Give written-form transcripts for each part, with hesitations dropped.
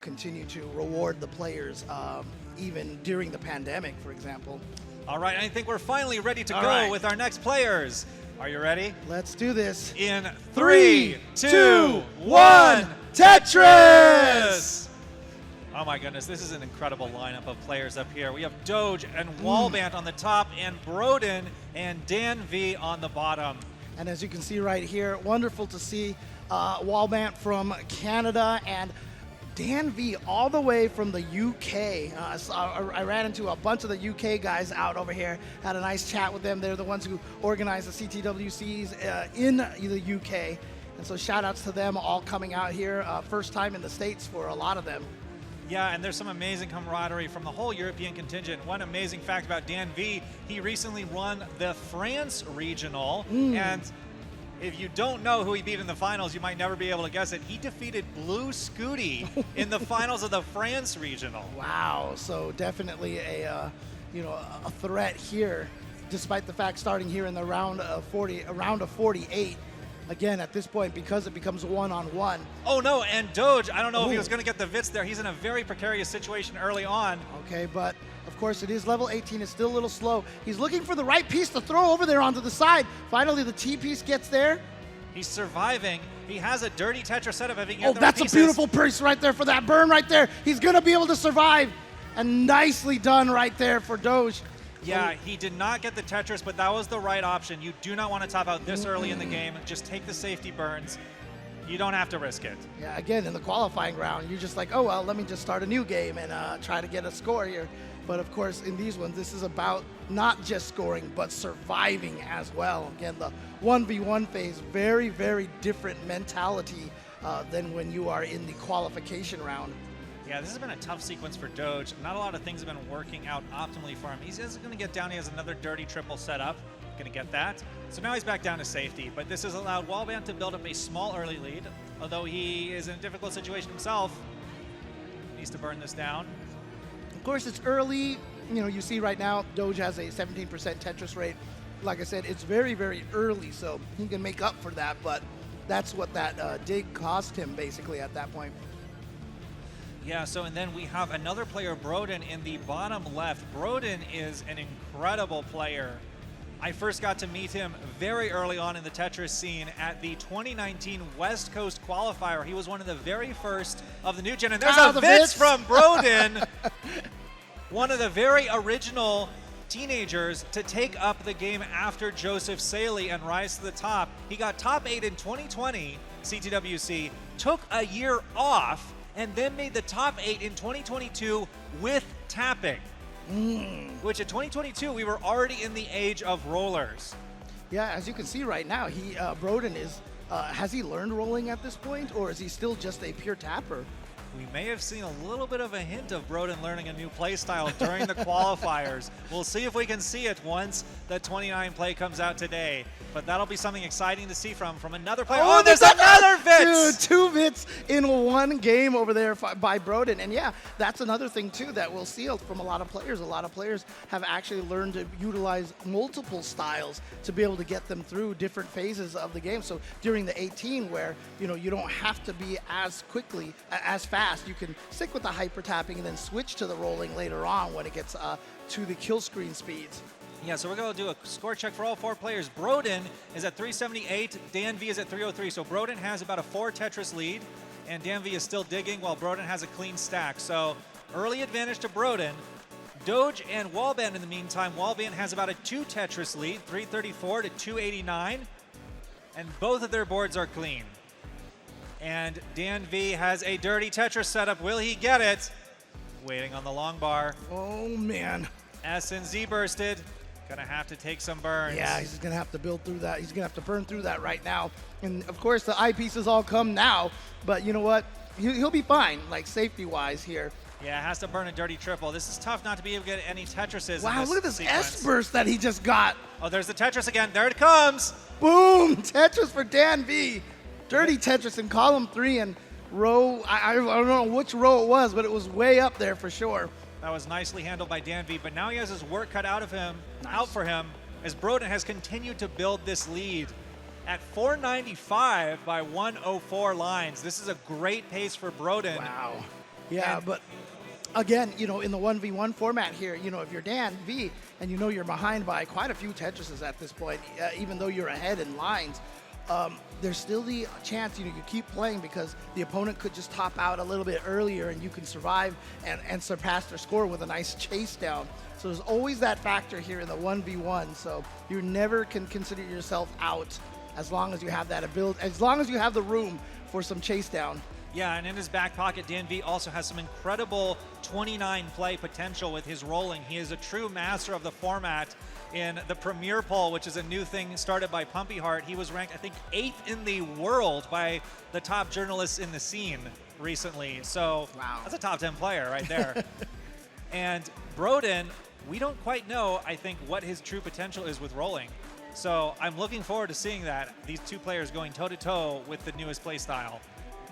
continue to reward the players even during the pandemic, for example. All right, I think we're finally ready to All go right. with our next players. Are you ready? Let's do this. In 3, 3, 2, 2, 1, 1, Tetris! Oh my goodness, this is an incredible lineup of players up here. We have Doge and Wallbant on the top, and Brodin and DanV on the bottom. And as you can see right here, wonderful to see Wallbant from Canada and DanV all the way from the UK. So I ran into a bunch of the UK guys out over here, had a nice chat with them. They're the ones who organize the CTWCs in the UK. And so shout outs to them all coming out here. First time in the States for a lot of them. Yeah, and there's some amazing camaraderie from the whole European contingent. One amazing fact about DanV, he recently won the France regional, and if you don't know who he beat in the finals, you might never be able to guess it. He defeated Blue Scooty in the finals of the France regional. Wow, so definitely a threat here, despite the fact starting here in the round of 48. Again, at this point, because it becomes one-on-one. Oh no, and Doge, I don't know if he was going to get the Vits there. He's in a very precarious situation early on. Okay, but of course it is level 18. It's still a little slow. He's looking for the right piece to throw over there onto the side. Finally, the T piece gets there. He's surviving. He has a dirty Tetris setup. If he can get Oh, the that's pieces. a beautiful piece right there for that burn right there. He's going to be able to survive. And nicely done right there for Doge. Yeah, he did not get the Tetris, but that was the right option. You do not want to top out this early in the game. Just take the safety burns. You don't have to risk it. Yeah, again, in the qualifying round, you're just like, oh, well, let me just start a new game and try to get a score here. But of course, in these ones, this is about not just scoring, but surviving as well. Again, the 1v1 phase, very, very different mentality than when you are in the qualification round. Yeah, this has been a tough sequence for Doge. Not a lot of things have been working out optimally for him. He's going to get down. He has another dirty triple set up. Going to get that. So now he's back down to safety. But this has allowed Wallbant to build up a small early lead, although he is in a difficult situation himself. He needs to burn this down. Of course, it's early. You know, you see right now, Doge has a 17% Tetris rate. Like I said, it's very, very early, so he can make up for that. But that's what that dig cost him, basically, at that point. Yeah, so and then we have another player, Brodin, in the bottom left. Brodin is an incredible player. I first got to meet him very early on in the Tetris scene at the 2019 West Coast qualifier. He was one of the very first of the new gen. And there's a Vits from Brodin, one of the very original teenagers to take up the game after Joseph Saley and rise to the top. He got top 8 in 2020 CTWC, took a year off, and then made the top 8 in 2022 with tapping. Which in 2022, we were already in the age of rollers. Yeah, as you can see right now, Brodin is, has he learned rolling at this point, or is he still just a pure tapper? We may have seen a little bit of a hint of Brodin learning a new play style during the qualifiers. We'll see if we can see it once the 29 play comes out today. But that'll be something exciting to see from another player. Oh, there's another Vits! Dude, 2 Vits in one game over there by Brodin. And yeah, that's another thing too that we'll see from a lot of players. A lot of players have actually learned to utilize multiple styles to be able to get them through different phases of the game. So during the 18 where, you know, you don't have to be as fast, you can stick with the hyper tapping and then switch to the rolling later on when it gets to the kill screen speeds. Yeah, so we're going to do a score check for all 4 players. Brodin is at 378, DanV is at 303. So Brodin has about a 4 Tetris lead, and DanV is still digging while Brodin has a clean stack. So early advantage to Brodin. Doge and Wallbant in the meantime. Wallbant has about a 2 Tetris lead, 334 to 289, and both of their boards are clean. And DanV has a dirty Tetris setup. Will he get it? Waiting on the long bar. Oh, man. S and Z bursted. Gonna have to take some burns. Yeah, he's gonna have to build through that. He's gonna have to burn through that right now. And of course, the eyepieces all come now. But you know what? He'll be fine, like safety-wise here. Yeah, has to burn a dirty triple. This is tough not to be able to get any Tetrises. Wow, in this look at this sequence. S-burst that he just got. Oh, there's the Tetris again. There it comes. Boom! Tetris for DanV. Dirty Tetris in column 3 and row. I don't know which row it was, but it was way up there for sure. That was nicely handled by DanV, but now he has his work cut out for him, as Brodin has continued to build this lead. At 495 by 104 lines. This is a great pace for Brodin. Wow. Yeah, And but again, you know, in the 1v1 format here, you know, if you're DanV and you know you're behind by quite a few Tetrises at this point, even though you're ahead in lines, there's still the chance, you know, you keep playing because the opponent could just top out a little bit earlier and you can survive and surpass their score with a nice chase down. So there's always that factor here in the 1v1. So you never can consider yourself out as long as you have that ability, as long as you have the room for some chase down. yeah, and in his back pocket, DanV also has some incredible 29 play potential with his rolling. He is a true master of the format. In the Premier poll, which is a new thing started by Pumpyheart, he was ranked, I think, 8th in the world by the top journalists in the scene recently. So wow, that's a top 10 player right there. And Brodin, we don't quite know, I think, what his true potential is with rolling. So I'm looking forward to seeing that, these two players going toe-to-toe with the newest play style.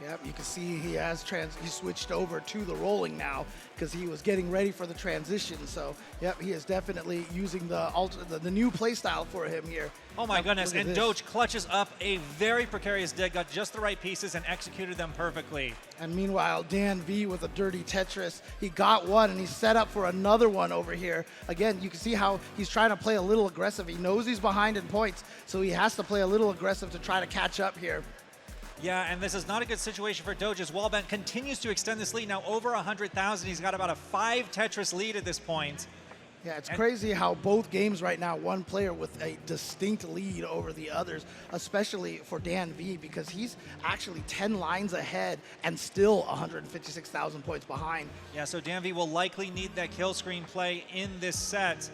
Yep, you can see he has he switched over to the rolling now because he was getting ready for the transition. So, yep, he is definitely using the new play style for him here. Oh my goodness, and this. Doge clutches up a very precarious dig, got just the right pieces and executed them perfectly. And meanwhile, DanV with a dirty Tetris, he got one and he's set up for another one over here. Again, you can see how he's trying to play a little aggressive. He knows he's behind in points, so he has to play a little aggressive to try to catch up here. Yeah, and this is not a good situation for Doge as Wallbant continues to extend this lead, now over 100,000. He's got about a 5 Tetris lead at this point. Yeah, it's crazy how both games right now, one player with a distinct lead over the others, especially for DanV, because he's actually 10 lines ahead and still 156,000 points behind. Yeah, so DanV will likely need that kill screen play in this set.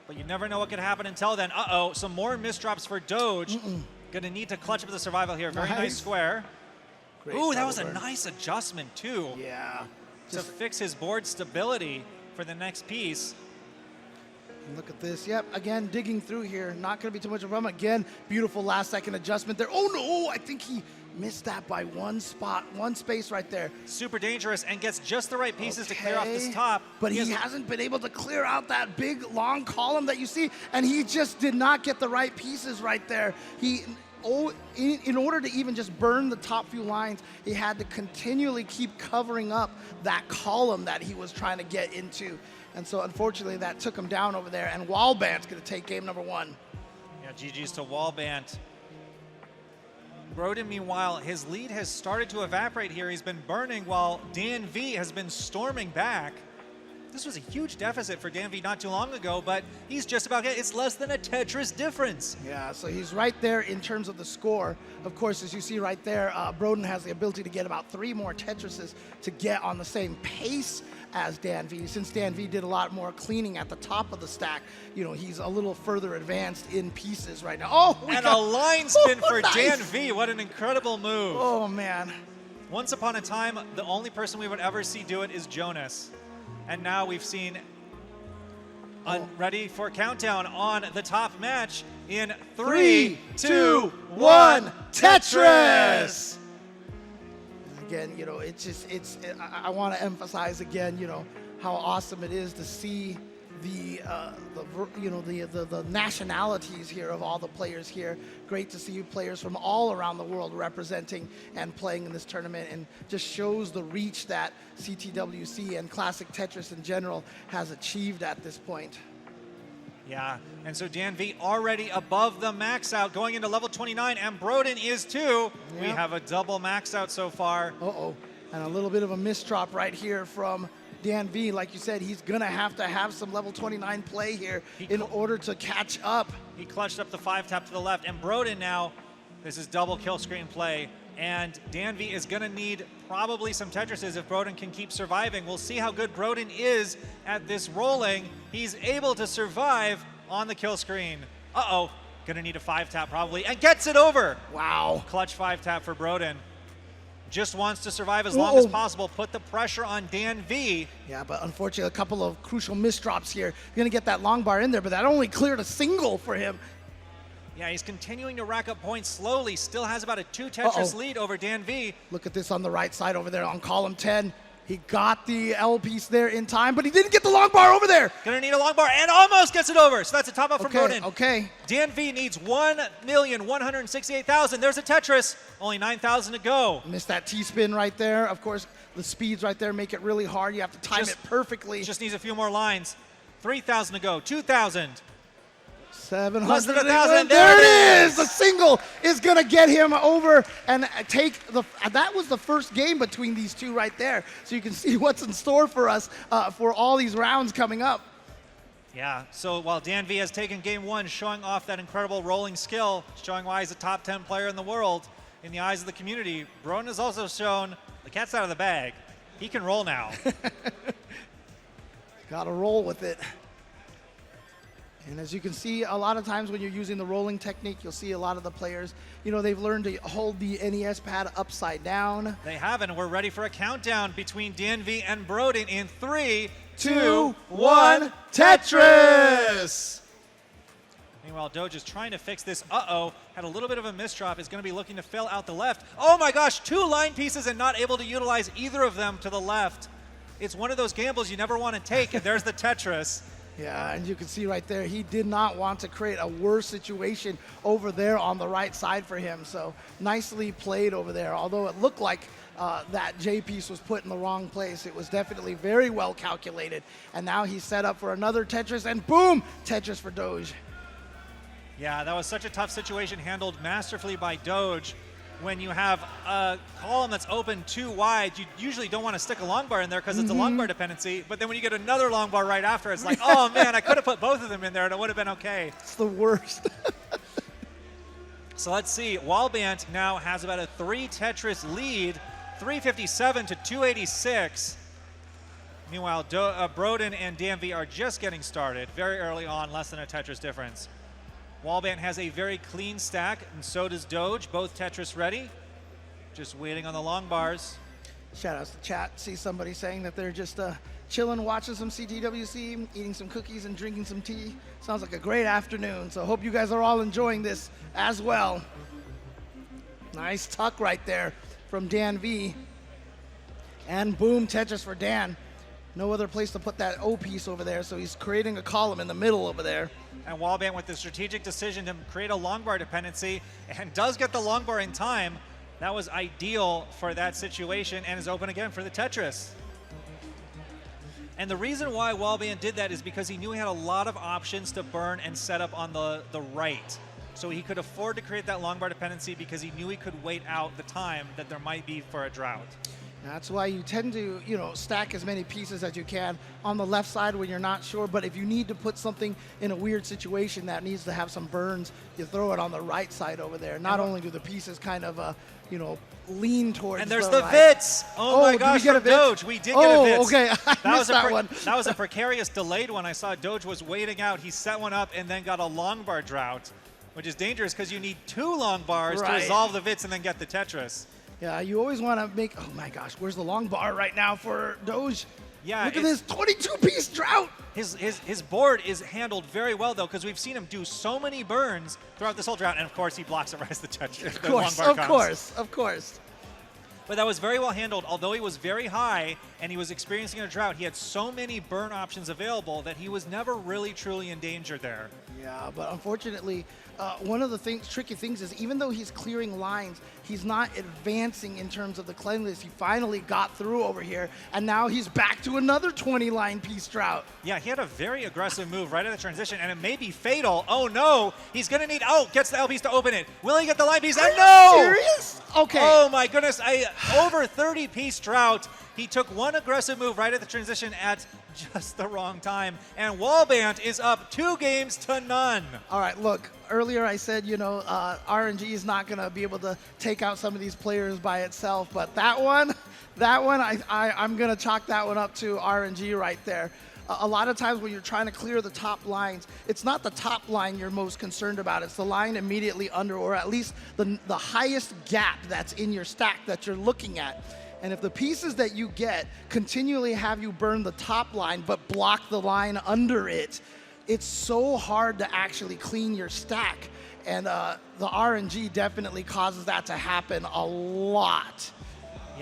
But you never know what could happen until then. Uh-oh, some more misdrops for Doge. Gonna need to clutch up the survival here. Very nice square. Great Ooh, that was a burn. nice adjustment too. Yeah. To fix his board stability for the next piece. Look at this. Yep, again, digging through here. Not going to be too much of a problem. Again, beautiful last-second adjustment there. Oh, no, I think he missed that by one spot, one space right there. Super dangerous and gets just the right pieces to clear off this top. But he hasn't been able to clear out that big, long column that you see, and he just did not get the right pieces right there. In order to even just burn the top few lines, he had to continually keep covering up that column that he was trying to get into. And so, unfortunately, that took him down over there, and Wallbant's going to take game number 1. Yeah, GG's to Wallbant. Brodin, meanwhile, his lead has started to evaporate here. He's been burning while DanV has been storming back. This was a huge deficit for DanV not too long ago, but he's just about getting, it's less than a Tetris difference. Yeah, so he's right there in terms of the score. Of course, as you see right there, Brodin has the ability to get about 3 more Tetrises to get on the same pace as DanV. Since DanV did a lot more cleaning at the top of the stack, you know, he's a little further advanced in pieces right now. Oh, and a line spin for nice. DanV. What an incredible move. Oh, man. Once upon a time, the only person we would ever see do it is Jonas. And now we've seen ready for countdown on the top match in 3, 2, 1, Tetris! Again, you know, I want to emphasize again, you know, how awesome it is to see the nationalities here of all the players here. Great to see players from all around the world representing and playing in this tournament, and just shows the reach that CTWC and Classic Tetris in general has achieved at this point. Yeah, and so DanV already above the max out going into level 29, and Brodin is too. Yep. We have a double max out so far. Uh-oh, and a little bit of a misdrop right here from DanV. Like you said, he's gonna have to have some level 29 play here in order to catch up. He clutched up the 5-tap to the left, and Brodin now, this is double kill screen play, and DanV is gonna need probably some Tetrises if Brodin can keep surviving. We'll see how good Brodin is at this rolling. He's able to survive on the kill screen. Uh-oh, gonna need a 5-tap probably, and gets it over. Wow. Clutch 5-tap for Brodin. Just wants to survive as long as possible, put the pressure on DanV. Yeah, but unfortunately, a couple of crucial misdrops here. You're gonna get that long bar in there, but that only cleared a single for him. Yeah, he's continuing to rack up points slowly, still has about a 2 Tetris lead over DanV. Look at this on the right side over there on column 10. He got the L piece there in time, but he didn't get the long bar over there. Gonna need a long bar and almost gets it over. So that's a top up from Brodin. Okay. DanV needs 1,168,000. There's a Tetris. Only 9,000 to go. Missed that T-spin right there. Of course, the speeds right there make it really hard. You have to time it perfectly. Just needs a few more lines. 3,000 to go. 2,000. 700. Less than 1,000. There it is. The single is going to get him over and take the. That was the first game between these two right there. So you can see what's in store for us for all these rounds coming up. Yeah, so while DanV has taken game one, showing off that incredible rolling skill, showing why he's a top 10 player in the world in the eyes of the community, Brodin has also shown the cat's out of the bag. He can roll now. Got to roll with it. And as you can see, a lot of times when you're using the rolling technique, you'll see a lot of the players, they've learned to hold the NES pad upside down. They have, and we're ready for a countdown between DanV and Brodin in 3, 2, 1, Tetris! Meanwhile, Doge is trying to fix this. Uh-oh, had a little bit of a misdrop, is going to be looking to fill out the left. Oh my gosh, 2 line pieces and not able to utilize either of them to the left. It's one of those gambles you never want to take, and there's the Tetris. Yeah, and you can see right there, he did not want to create a worse situation over there on the right side for him. So nicely played over there. Although it looked like that J piece was put in the wrong place, it was definitely very well calculated. And now he's set up for another Tetris, and boom, Tetris for Doge. Yeah, that was such a tough situation, handled masterfully by Doge. When you have a column that's open too wide, you usually don't want to stick a long bar in there because it's a long bar dependency. But then when you get another long bar right after, it's like, oh man, I could have put both of them in there and it would have been okay. It's the worst. So let's see. Wallbant now has about a 3 Tetris lead, 357 to 286. Meanwhile, Brodin and DanV are just getting started very early on, less than a Tetris difference. Wallbant has a very clean stack, and so does Doge, both Tetris ready. Just waiting on the long bars. Shout out to chat. See somebody saying that they're just chilling, watching some CTWC, eating some cookies and drinking some tea. Sounds like a great afternoon, so hope you guys are all enjoying this as well. Nice tuck right there from DanV. And boom, Tetris for Dan. No other place to put that O piece over there, so he's creating a column in the middle over there. And Wallbant with the strategic decision to create a long bar dependency and does get the long bar in time. That was ideal for that situation and is open again for the Tetris. And the reason why Wallbant did that is because he knew he had a lot of options to burn and set up on the right. So he could afford to create that long bar dependency because he knew he could wait out the time that there might be for a drought. That's why you tend to, stack as many pieces as you can on the left side when you're not sure. But if you need to put something in a weird situation that needs to have some burns, you throw it on the right side over there. Not only do the pieces kind of, lean towards. And there's the the right. Vits. Oh my gosh, from Doge. We did get a Vits. Okay. I missed that one. That was a precarious delayed one. I saw Doge was waiting out. He set one up and then got a long bar drought, which is dangerous because you need 2 long bars to resolve the Vits and then get the Tetris. Yeah, you always want to make, oh my gosh, where's the long bar right now for Doge? Yeah, look at this 22-piece drought. His board is handled very well, though, because we've seen him do so many burns throughout this whole drought, and of course he blocks it right as the Tetris. Of course. But that was very well handled. Although he was very high and he was experiencing a drought, he had so many burn options available that he was never really truly in danger there. Yeah, but unfortunately, one of the tricky things is even though he's clearing lines, he's not advancing in terms of the cleanliness. He finally got through over here, and now he's back to another 20-line piece drought. Yeah, he had a very aggressive move right at the transition, and it may be fatal. Oh, no. He's going to need, gets the L piece to open it. Will he get the line piece? And no! Serious? Okay. Oh, my goodness. Over 30-piece drought. He took one aggressive move right at the transition at just the wrong time. And Wallbant is up 2 games to none. All right, look, earlier I said, RNG is not going to be able to take out some of these players by itself. But that one, I'm going to chalk that one up to RNG right there. A lot of times when you're trying to clear the top lines, it's not the top line you're most concerned about. It's the line immediately under, or at least the highest gap that's in your stack that you're looking at. And if the pieces that you get continually have you burn the top line but block the line under it, it's so hard to actually clean your stack. And the RNG definitely causes that to happen a lot.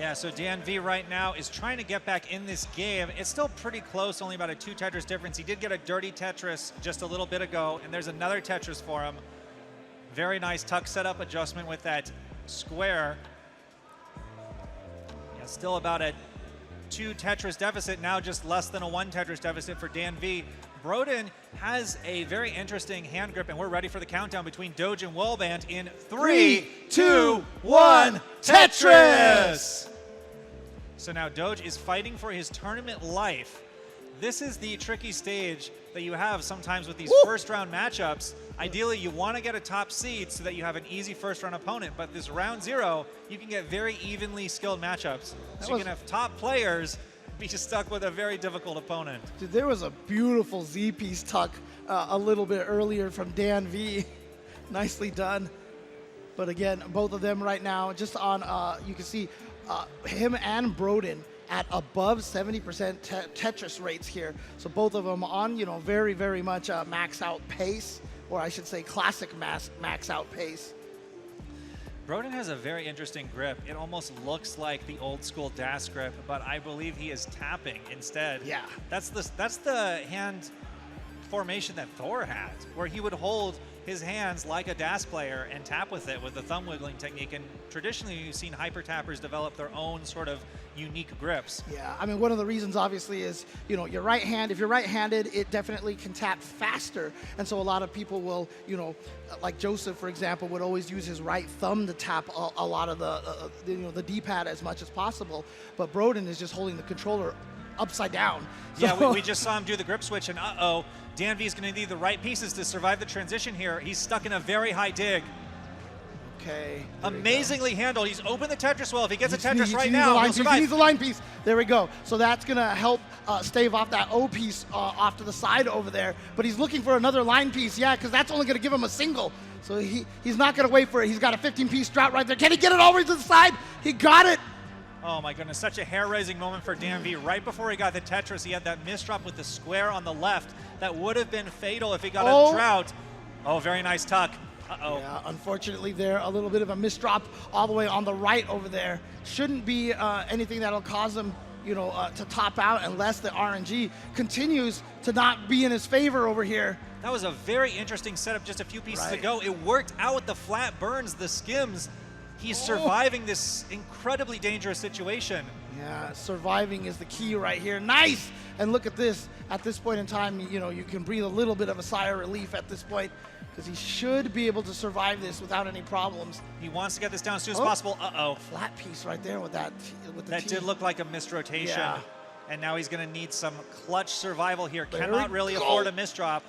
Yeah, so DanV right now is trying to get back in this game. It's still pretty close, only about a 2 Tetris difference. He did get a dirty Tetris just a little bit ago, and there's another Tetris for him. Very nice tuck setup adjustment with that square. Yeah, still about a 2 Tetris deficit, now just less than a 1 Tetris deficit for DanV. Brodin has a very interesting hand grip, and we're ready for the countdown between Doge and Wallbant in 3, 2, 1, Tetris! So now Doge is fighting for his tournament life. This is the tricky stage that you have sometimes with these first-round matchups. Ideally, you want to get a top seed so that you have an easy first-round opponent, but this round 0, you can get very evenly skilled matchups. So you can have top players be stuck with a very difficult opponent. Dude, there was a beautiful Z-piece tuck a little bit earlier from DanV. Nicely done. But again, both of them right now, just on, you can see him and Brodin at above 70% Tetris rates here. So both of them on, very, very much max out pace, or I should say classic max out pace. Brodin has a very interesting grip. It almost looks like the old school Das grip, but I believe he is tapping instead. Yeah. That's the hand formation that Thor had, where he would hold his hands like a Das player and tap with it with the thumb wiggling technique. And traditionally, you've seen hyper tappers develop their own sort of unique grips. Yeah, I mean, one of the reasons obviously is, your right hand, if you're right-handed, it definitely can tap faster. And so a lot of people will, like Joseph, for example, would always use his right thumb to tap a lot of the D-pad as much as possible. But Brodin is just holding the controller upside down. So yeah, we just saw him do the grip switch, and uh-oh, DanV is going to need the right pieces to survive the transition here. He's stuck in a very high dig. Okay. Amazingly handled. He's opened the Tetris well. If he gets a Tetris right now, he'll survive. He needs a line piece. There we go. So that's going to help stave off that O piece off to the side over there. But he's looking for another line piece, yeah, because that's only going to give him a single. So he's not going to wait for it. He's got a 15-piece drought right there. Can he get it all the way to the side? He got it. Oh my goodness, such a hair-raising moment for DanV. Right before he got the Tetris, he had that misdrop with the square on the left. That would have been fatal if he got a drought. Oh, very nice tuck. Uh-oh. Yeah, unfortunately there, a little bit of a misdrop all the way on the right over there. Shouldn't be anything that'll cause him, to top out unless the RNG continues to not be in his favor over here. That was a very interesting setup just a few pieces ago. It worked out with the flat burns, the skims. He's surviving this incredibly dangerous situation. Yeah, surviving is the key right here. Nice! And look at this. At this point in time, you can breathe a little bit of a sigh of relief at this point, because he should be able to survive this without any problems. He wants to get this down as soon as possible. Uh-oh. Flat piece right there with that. That did look like a missed rotation. Yeah. And now he's going to need some clutch survival here. Cannot really afford a misdrop.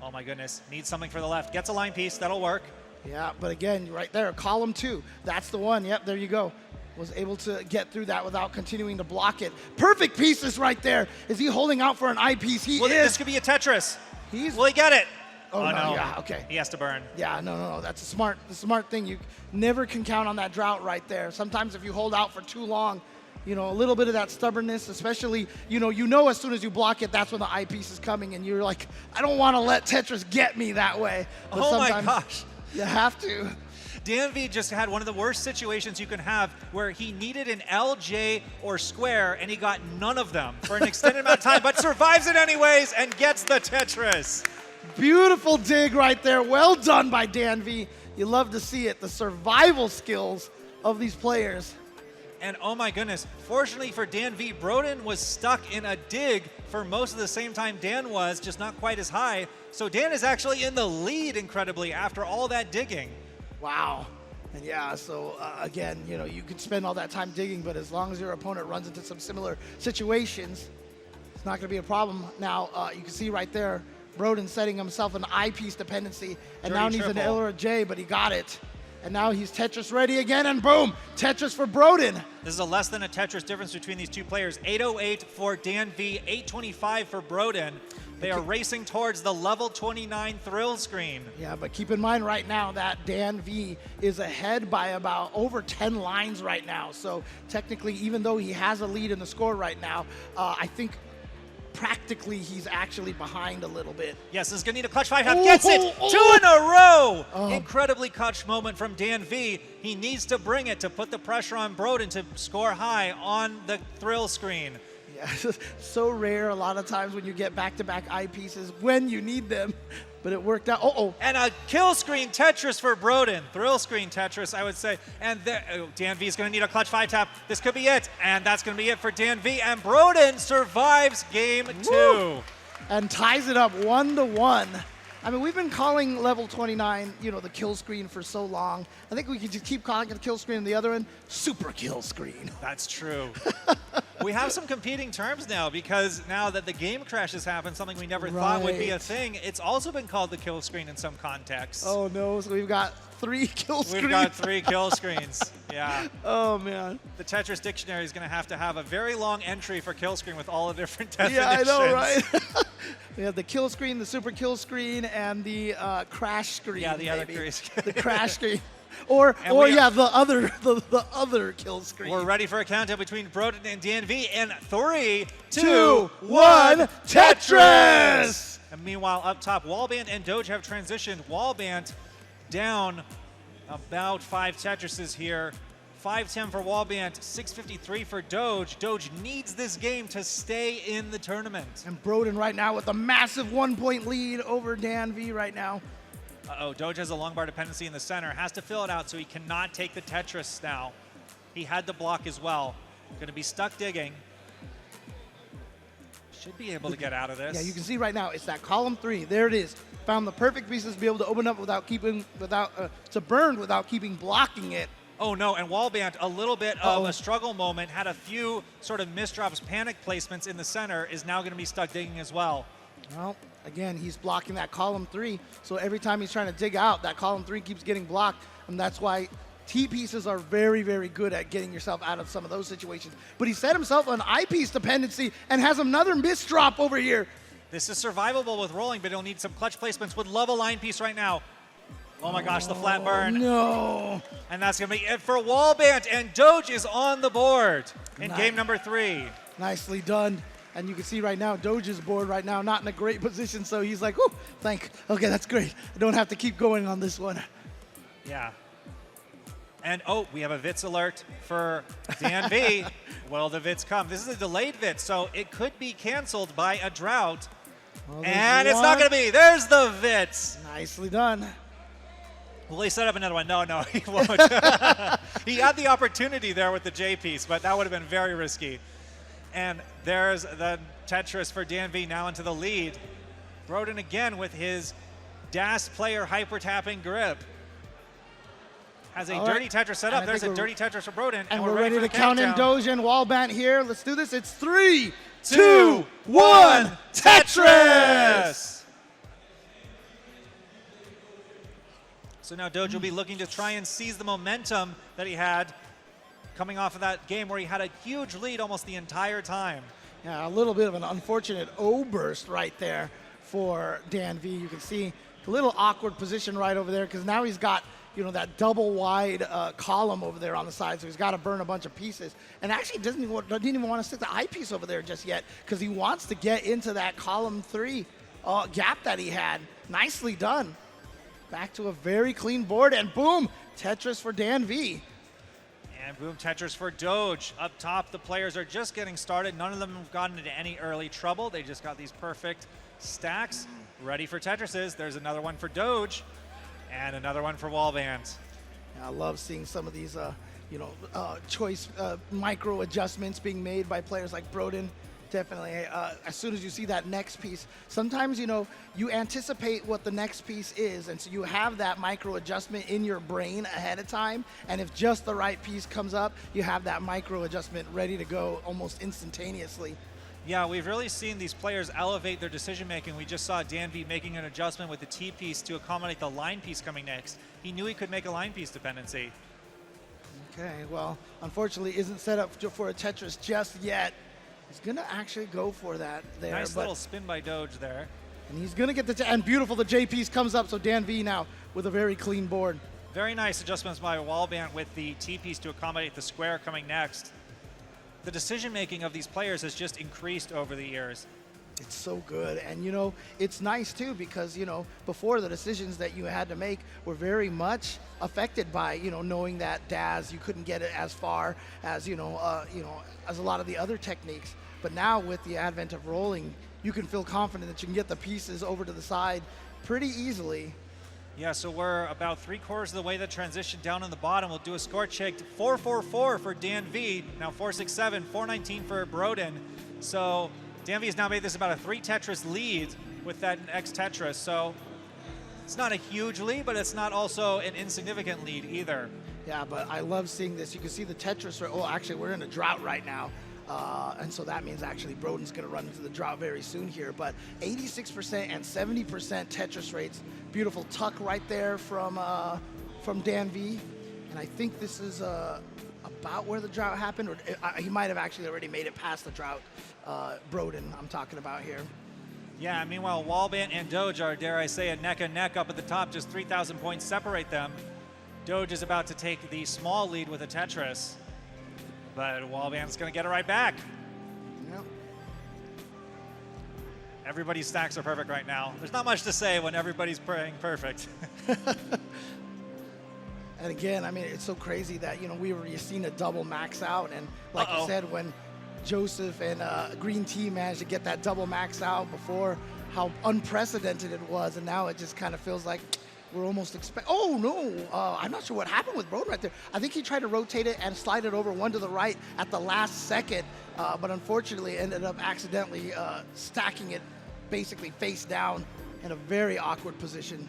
Oh my goodness. Needs something for the left. Gets a line piece. That'll work. Yeah, but again, right there, column 2. That's the one. Yep, there you go. Was able to get through that without continuing to block it. Perfect pieces right there. Is he holding out for an eye piece? He is. This could be a Tetris. Will he get it? Oh, no. Yeah, okay. He has to burn. Yeah, no. That's a smart thing. You never can count on that drought right there. Sometimes if you hold out for too long, a little bit of that stubbornness, especially, as soon as you block it, that's when the eyepiece is coming, and you're like, I don't want to let Tetris get me that way. But oh my gosh. You have to. DanV just had one of the worst situations you can have where he needed an LJ or square, and he got none of them for an extended amount of time, but survives it anyways and gets the Tetris. Beautiful dig right there. Well done by DanV. You love to see it, the survival skills of these players. And oh my goodness, fortunately for DanV, Brodin was stuck in a dig for most of the same time Dan was, just not quite as high. So Dan is actually in the lead incredibly after all that digging. Wow. And yeah, so again, you could spend all that time digging, but as long as your opponent runs into some similar situations, it's not going to be a problem. Now, you can see right there, Brodin setting himself an eyepiece dependency, and now needs an L or a J, but he got it. And now he's Tetris ready again, and boom, Tetris for Brodin. This is a less than a Tetris difference between these two players. 808 for DanV, 825 for Brodin. They are racing towards the level 29 thrill screen. Yeah, but keep in mind right now that DanV is ahead by about over 10 lines right now. So technically, even though he has a lead in the score right now, I think practically he's actually behind a little bit. Yes, is going to need a clutch 5-half. Gets it! 2 in a row! Incredibly clutch moment from DanV. He needs to bring it to put the pressure on Brodin to score high on the thrill screen. Yeah, so rare a lot of times when you get back-to-back eyepieces when you need them, but it worked out. And a kill screen Tetris for Brodin. Thrill screen Tetris, I would say. And DanV is going to need a clutch 5-tap. This could be it. And that's going to be it for DanV. And Brodin survives game 2. And ties it up 1-1. I mean, we've been calling level 29, you know, the kill screen for so long. I think we could just keep calling it the kill screen, and the other end, super kill screen. That's true. We have some competing terms now, because now that the game crashes happen, something we never thought would be a thing, it's also been called the kill screen in some contexts. Oh no, so we've got 3 kill screens. We've got 3 kill screens, yeah. Oh man. The Tetris dictionary is going to have a very long entry for kill screen with all the different definitions. Yeah, I know, right? We have the kill screen, the super kill screen, and the crash screen. Yeah, the other the crash screen. Or the other kill screen. We're ready for a countdown between Brodin and DanV in 3, 2, 1, Tetris! And meanwhile, up top, Wallbant and Doge have transitioned. Wallbant down about 5 Tetrises here. 510 for Wallbant, 653 for Doge. Doge needs this game to stay in the tournament. And Brodin right now with a massive 1-point lead over DanV right now. Doge has a long bar dependency in the center, has to fill it out, so he cannot take the Tetris now. He had the block as well. Going to be stuck digging. Should be able to get out of this. Yeah, you can see right now, it's that column 3. There it is. Found the perfect pieces to be able to open up to burn without keeping blocking it. Oh no, and Wallbant, a little bit of a struggle moment, had a few sort of misdrops, panic placements in the center, is now going to be stuck digging as well. Well, again, he's blocking that column 3, so every time he's trying to dig out, that column 3 keeps getting blocked, and that's why T-pieces are very, very good at getting yourself out of some of those situations. But he set himself an eyepiece dependency and has another misdrop over here. This is survivable with rolling, but he'll need some clutch placements. Would love a line piece right now. Oh my gosh, the flat burn. No. And that's going to be it for Wallbant, and Doge is on the board in game number 3. Nicely done. And you can see right now, Doge's board right now, not in a great position, so he's like, whoo, okay, that's great. I don't have to keep going on this one. Yeah. And we have a VITS alert for DanV. Will the VITS come? This is a delayed VITS, so it could be canceled by a drought. And it's not going to be. There's the VITS. Nicely done. Will he set up another one? No, he won't. He had the opportunity there with the J piece, but that would have been very risky. And there's the Tetris for DanV now into the lead. Brodin again with his DAS player hyper tapping grip. Has a dirty Tetris set up. There's a dirty Tetris for Brodin. And we're ready to count in Doge and Wallbant here. Let's do this. It's 3, 2, 1, Tetris! So now Doge will be looking to try and seize the momentum that he had coming off of that game where he had a huge lead almost the entire time. Yeah, a little bit of an unfortunate O-burst right there for DanV. You can see a little awkward position right over there because now he's got, you know, that double wide column over there on the side, so he's got to burn a bunch of pieces. And actually didn't even want to stick the eyepiece over there just yet because he wants to get into that column 3 gap that he had. Nicely done. Back to a very clean board, and boom, Tetris for DanV. And boom, Tetris for Doge. Up top, the players are just getting started. None of them have gotten into any early trouble. They just got these perfect stacks ready for Tetrises. There's another one for Doge and another one for Wallbant. I love seeing some of these, choice micro adjustments being made by players like Brodin. Definitely. As soon as you see that next piece, sometimes, you anticipate what the next piece is, and so you have that micro adjustment in your brain ahead of time, and if just the right piece comes up, you have that micro adjustment ready to go almost instantaneously. Yeah, we've really seen these players elevate their decision-making. We just saw DanV making an adjustment with the T-piece to accommodate the line piece coming next. He knew he could make a line piece dependency. Okay, well, unfortunately isn't set up for a Tetris just yet. He's going to actually go for that there. Nice little spin by Doge there. And he's going to get and beautiful, the J piece comes up, so DanV now with a very clean board. Very nice adjustments by Wallbant with the T-piece to accommodate the square coming next. The decision-making of these players has just increased over the years. It's so good. And, you know, it's nice, too, because, you know, before the decisions that you had to make were very much affected by, you know, knowing that DAS, you couldn't get it as far as, you know, as a lot of the other techniques. But now with the advent of rolling, you can feel confident that you can get the pieces over to the side pretty easily. Yeah, so we're about 3/4 of the way the transition down on the bottom. We'll do a score check. 4-4-4 for DanV. Now 4-6-7, 4-19 for Brodin. So DanV has now made this about a 3 Tetris lead with that X Tetris. So it's not a huge lead, but it's not also an insignificant lead either. Yeah, but I love seeing this. You can see the Tetris. Oh, actually, we're in a drought right now. And so that means actually Brodin's going to run into the drought very soon here. But 86% and 70% Tetris rates. Beautiful tuck right there from DanV. And I think this is about where the drought happened. Or he might have actually already made it past the drought. Brodin, I'm talking about here. Yeah, meanwhile, Wallbant and Doge are, dare I say, a neck and neck up at the top. Just 3,000 points separate them. Doge is about to take the small lead with a Tetris. But Wallbant's going to get it right back. Yep. Everybody's stacks are perfect right now. There's not much to say when everybody's playing perfect. And again, I mean, it's so crazy that, you know, we were seeing a double max out. And like you said, when Joseph and Green Team managed to get that double max out before, how unprecedented it was. And now it just kind of feels like we're almost oh no, I'm not sure what happened with Brodin right there. I think he tried to rotate it and slide it over one to the right at the last second, but unfortunately ended up accidentally stacking it basically face down in a very awkward position.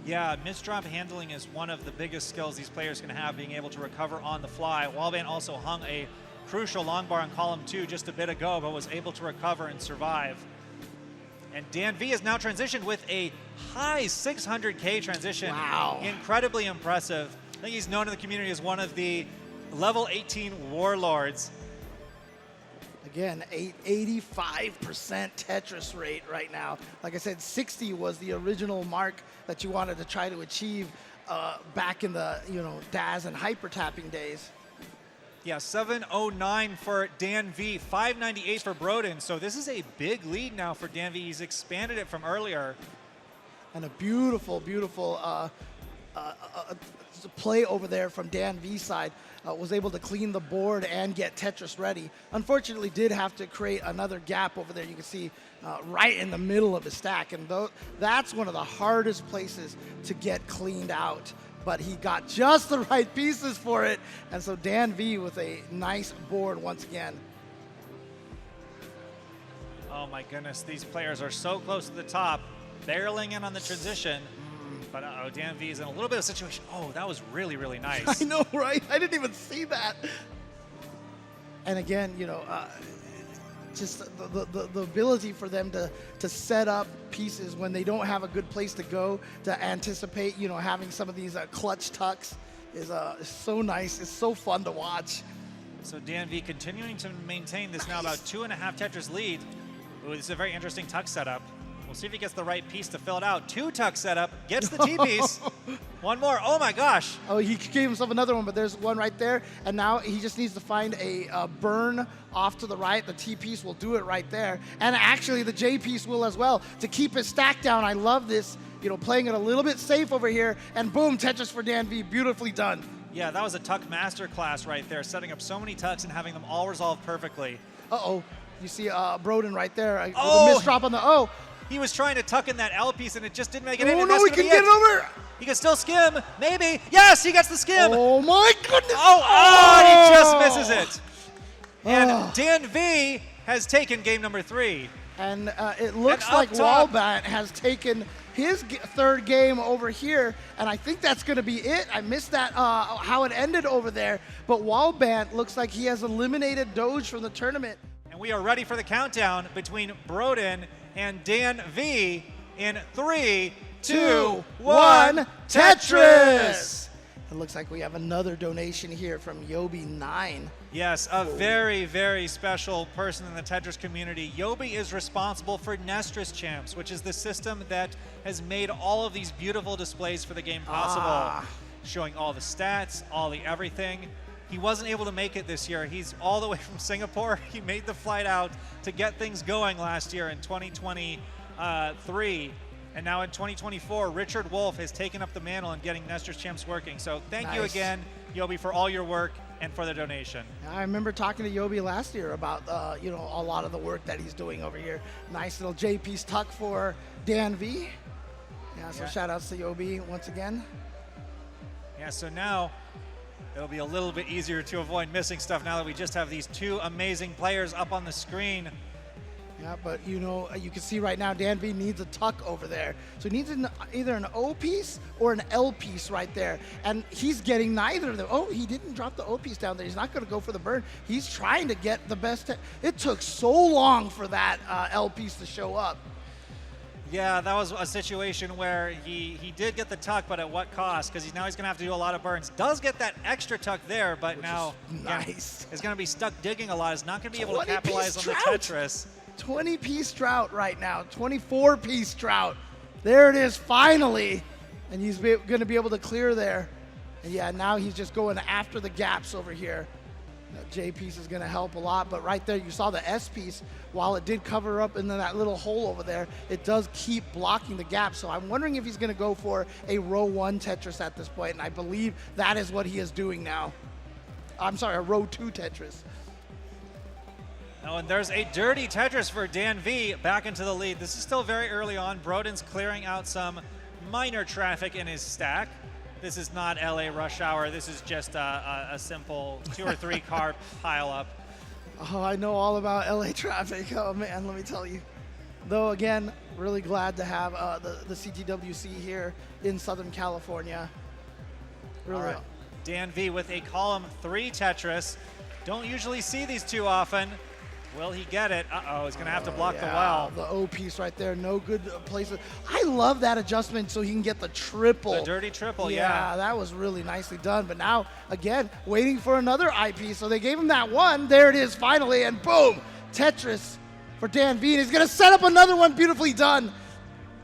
Yeah, misdrop handling is one of the biggest skills these players can have, being able to recover on the fly. Wallbant also hung a crucial long bar on column 2 just a bit ago, but was able to recover and survive. And DanV has now transitioned with a high 600K transition. Wow. Incredibly impressive. I think he's known in the community as one of the level 18 warlords. Again, 85% Tetris rate right now. Like I said, 60 was the original mark that you wanted to try to achieve back in the, you know, DAS and hyper tapping days. Yeah, 709 for DanV, 598 for Brodin. So this is a big lead now for DanV. He's expanded it from earlier. And a beautiful, beautiful play over there from DanV's side. Was able to clean the board and get Tetris ready. Unfortunately, did have to create another gap over there. You can see right in the middle of the stack. And that's one of the hardest places to get cleaned out. But he got just the right pieces for it. And so DanV with a nice board once again. Oh my goodness, these players are so close to the top, barreling in on the transition. But DanV is in a little bit of a situation. Oh, that was really, really nice. I know, right? I didn't even see that. And again, you know, just the ability for them to set up pieces when they don't have a good place to go, to anticipate, you know, having some of these clutch tucks is so nice. It's so fun to watch. So DanV continuing to maintain this now about 2.5 Tetris lead. Ooh, this is a very interesting tuck setup. We'll see if he gets the right piece to fill it out. 2 tuck setup, gets the T-piece. One more, oh my gosh. Oh, he gave himself another one, but there's one right there. And now he just needs to find a burn off to the right. The T-piece will do it right there. And actually the J-piece will as well to keep his stack down. I love this, you know, playing it a little bit safe over here. And boom, Tetris for DanV, beautifully done. Yeah, that was a tuck masterclass right there, setting up so many tucks and having them all resolve perfectly. Uh-oh, you see Brodin right there. With a misdrop on the, He was trying to tuck in that L piece and it just didn't make it in. Oh no, he can get it over. He can still skim, maybe. Yes, he gets the skim. Oh my goodness. He just misses it. And DanV has taken game number 3. And it looks like Wallbant has taken his third game over here, and I think that's going to be it. I missed that, how it ended over there, but Wallbant looks like he has eliminated Doge from the tournament. And we are ready for the countdown between Brodin and DanV in 3, 2, 1, Tetris! It looks like we have another donation here from Yobi9. Yes, a very, very special person in the Tetris community. Yobi is responsible for Nestris Champs, which is the system that has made all of these beautiful displays for the game possible. Showing all the stats, all the everything. He wasn't able to make it this year. He's all the way from Singapore. He made the flight out to get things going last year in 2023. And now in 2024, Richard Wolf has taken up the mantle and getting Nestor's Champs working. So thank you again, Yobi, for all your work and for the donation. I remember talking to Yobi last year about you know, a lot of the work that he's doing over here. Nice little J-piece tuck for DanV. Yeah, so shout outs to Yobi once again. Yeah, so now it'll be a little bit easier to avoid missing stuff now that we just have these two amazing players up on the screen. Yeah, but you know, you can see right now DanV needs a tuck over there. So he needs either an O piece or an L piece right there. And he's getting neither of them. Oh, he didn't drop the O piece down there. He's not going to go for the burn. He's trying to get the best. It took so long for that L piece to show up. Yeah, that was a situation where he did get the tuck, but at what cost? Because now he's going to have to do a lot of burns. Does get that extra tuck there, but which now nice. Is going to be stuck digging a lot. He's not going to be able to capitalize on the Tetris. 20-piece drought right now, 24-piece drought. There it is, finally. And he's going to be able to clear there. And yeah, now he's just going after the gaps over here. That J piece is going to help a lot, but right there you saw the S piece. While it did cover up in that little hole over there, it does keep blocking the gap. So I'm wondering if he's going to go for a row 1 Tetris at this point, and I believe that is what he is doing now. I'm sorry, a row 2 Tetris. Oh, and there's a dirty Tetris for DanV back into the lead. This is still very early on. Brodin's clearing out some minor traffic in his stack. This is not LA rush hour. This is just a simple 2 or 3 car pile up. Oh, I know all about LA traffic. Oh man, let me tell you. Though again, really glad to have the CTWC here in Southern California. Really. All right. DanV with a column 3 Tetris. Don't usually see these too often. Will he get it? Uh-oh, he's going to have to block the well. The O piece right there, no good places. I love that adjustment so he can get the triple. The dirty triple, yeah. That was really nicely done. But now, again, waiting for another I piece. So they gave him that one. There it is finally, and boom, Tetris for DanV. He's going to set up another one, beautifully done.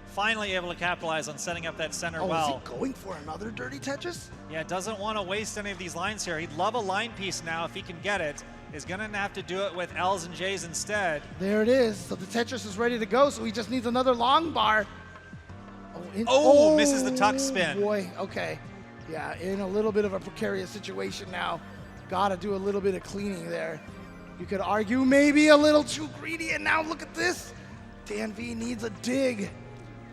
Finally able to capitalize on setting up that center well. Is he going for another dirty Tetris? Yeah, doesn't want to waste any of these lines here. He'd love a line piece now if he can get it. Is going to have to do it with L's and J's instead. There it is. So the Tetris is ready to go, so he just needs another long bar. Misses the tuck spin. Boy, okay. Yeah, in a little bit of a precarious situation now. Got to do a little bit of cleaning there. You could argue maybe a little too greedy, and now look at this. DanV needs a dig.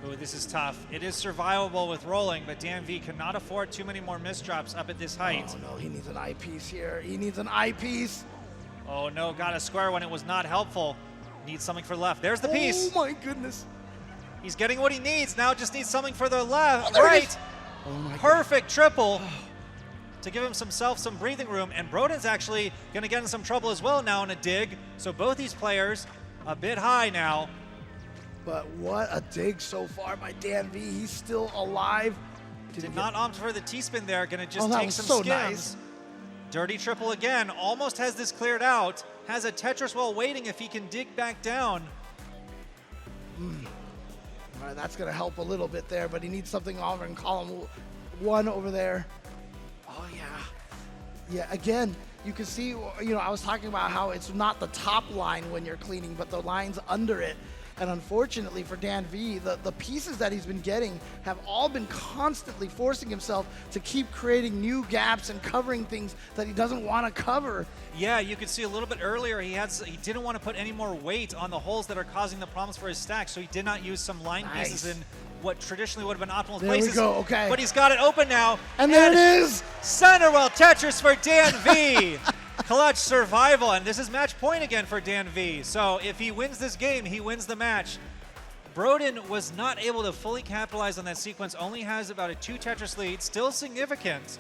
Oh, this is tough. It is survivable with rolling, but DanV cannot afford too many more misdrops up at this height. Oh no, he needs an eyepiece here. He needs an eyepiece. Oh no, got a square when it was not helpful. Needs something for left. There's the piece. Oh my goodness. He's getting what he needs. Now just needs something for the left. Oh, right. Oh my Perfect triple to give himself some breathing room. And Brodin's actually going to get in some trouble as well now in a dig. So both these players a bit high now. But what a dig so far by DanV. He's still alive. Did not opt for the T-spin there. Going to just take some skims. Nice. Dirty triple again. Almost has this cleared out. Has a Tetris well waiting if he can dig back down. All right, that's going to help a little bit there, but he needs something over in column 1 over there. Oh, yeah. Yeah, again, you can see, you know, I was talking about how it's not the top line when you're cleaning, but the lines under it. And unfortunately for DanV, the pieces that he's been getting have all been constantly forcing himself to keep creating new gaps and covering things that he doesn't want to cover. Yeah, you could see a little bit earlier he didn't want to put any more weight on the holes that are causing the problems for his stack, so he did not use some line pieces in what traditionally would have been optimal places. There we go, okay. But he's got it open now. And there it is! Centerwell Tetris for DanV. Clutch survival, and this is match point again for DanV. So if he wins this game, he wins the match. Brodin was not able to fully capitalize on that sequence, only has about a 2 Tetris lead, still significant.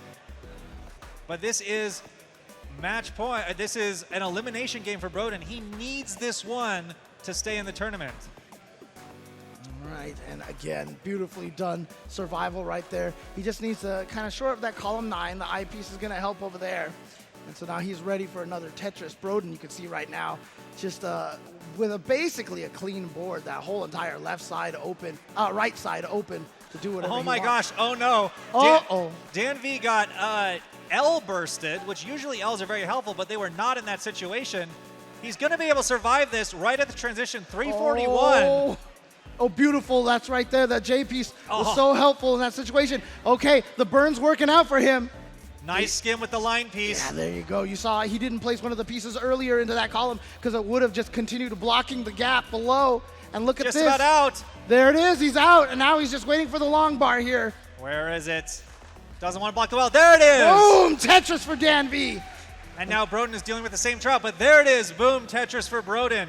But this is match point. This is an elimination game for Brodin. He needs this one to stay in the tournament. All right, and again, beautifully done survival right there. He just needs to kind of shore up that column 9. The eyepiece is going to help over there. And so now he's ready for another Tetris. Brodin, you can see right now, just with basically a clean board, that whole entire left side open, right side open to do whatever he wants. Oh my gosh, oh no. Uh-oh. DanV got L bursted, which usually L's are very helpful, but they were not in that situation. He's going to be able to survive this right at the transition, 341. Oh, beautiful. That's right there. That J piece was so helpful in that situation. Okay, the burn's working out for him. Nice skim with the line piece. Yeah, there you go. You saw he didn't place one of the pieces earlier into that column because it would have just continued blocking the gap below. And look at this. Just about out. There it is. He's out. And now he's just waiting for the long bar here. Where is it? Doesn't want to block the well. There it is. Boom! Tetris for DanV. And now Brodin is dealing with the same trap, but there it is. Boom, Tetris for Brodin.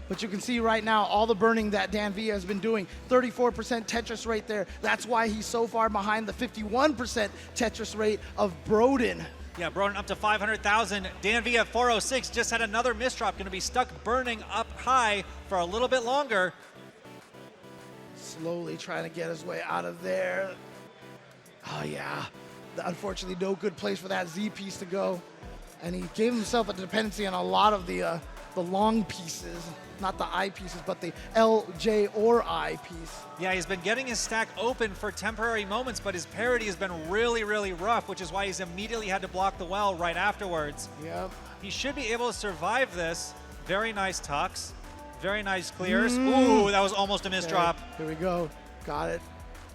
But you can see right now all the burning that DanV has been doing. 34% Tetris rate there. That's why he's so far behind the 51% Tetris rate of Brodin. Yeah, Brodin up to 500,000. DanV at 406 just had another misdrop. Going to be stuck burning up high for a little bit longer. Slowly trying to get his way out of there. Oh, yeah. Unfortunately, no good place for that Z piece to go. And he gave himself a dependency on a lot of the long pieces. Not the I pieces, but the L, J, or I piece. Yeah, he's been getting his stack open for temporary moments, but his parity has been really, really rough, which is why he's immediately had to block the well right afterwards. Yep. He should be able to survive this. Very nice tucks. Very nice clears. Ooh, that was almost a misdrop. Okay, here we go. Got it.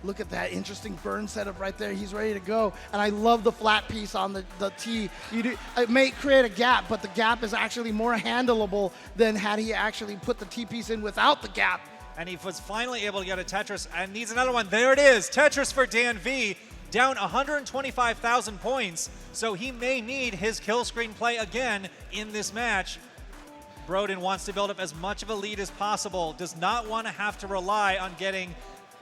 Look at that interesting burn setup right there. He's ready to go. And I love the flat piece on the T. It may create a gap, but the gap is actually more handleable than had he actually put the T piece in without the gap. And he was finally able to get a Tetris and needs another one. There it is. Tetris for DanV, down 125,000 points. So he may need his kill screen play again in this match. Brodin wants to build up as much of a lead as possible. Does not want to have to rely on getting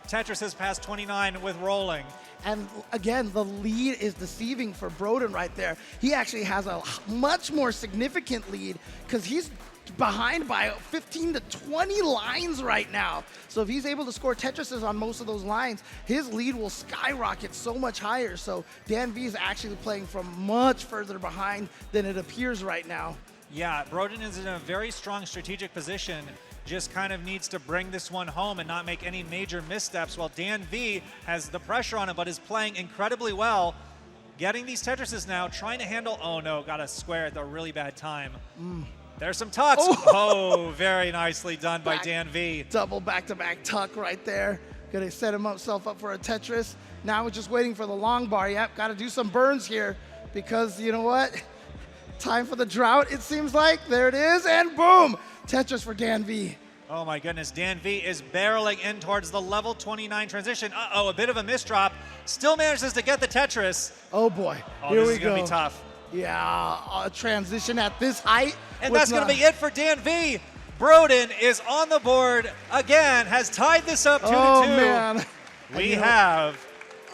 Tetris past 29 with rolling. And again, the lead is deceiving for Brodin right there. He actually has a much more significant lead because he's behind by 15 to 20 lines right now. So if he's able to score Tetrises on most of those lines, his lead will skyrocket so much higher. So DanV is actually playing from much further behind than it appears right now. Yeah, Brodin is in a very strong strategic position. Just kind of needs to bring this one home and not make any major missteps, while DanV has the pressure on him but is playing incredibly well. Getting these Tetrises now, trying to handle, oh no, got a square at the really bad time. There's some tucks. Oh, very nicely done by DanV. Double back-to-back tuck right there. Gonna set himself up for a Tetris. Now we're just waiting for the long bar. Yep, gotta do some burns here because you know what? Time for the drought, it seems like. There it is, and boom! Tetris for DanV. Oh my goodness, DanV is barreling in towards the level 29 transition. Uh-oh, a bit of a misdrop. Still manages to get the Tetris. Oh boy, oh, here we go. This is gonna be tough. Yeah, a transition at this height. And that's gonna be it for DanV. Brodin is on the board again, has tied this up 2-2. Oh man. We have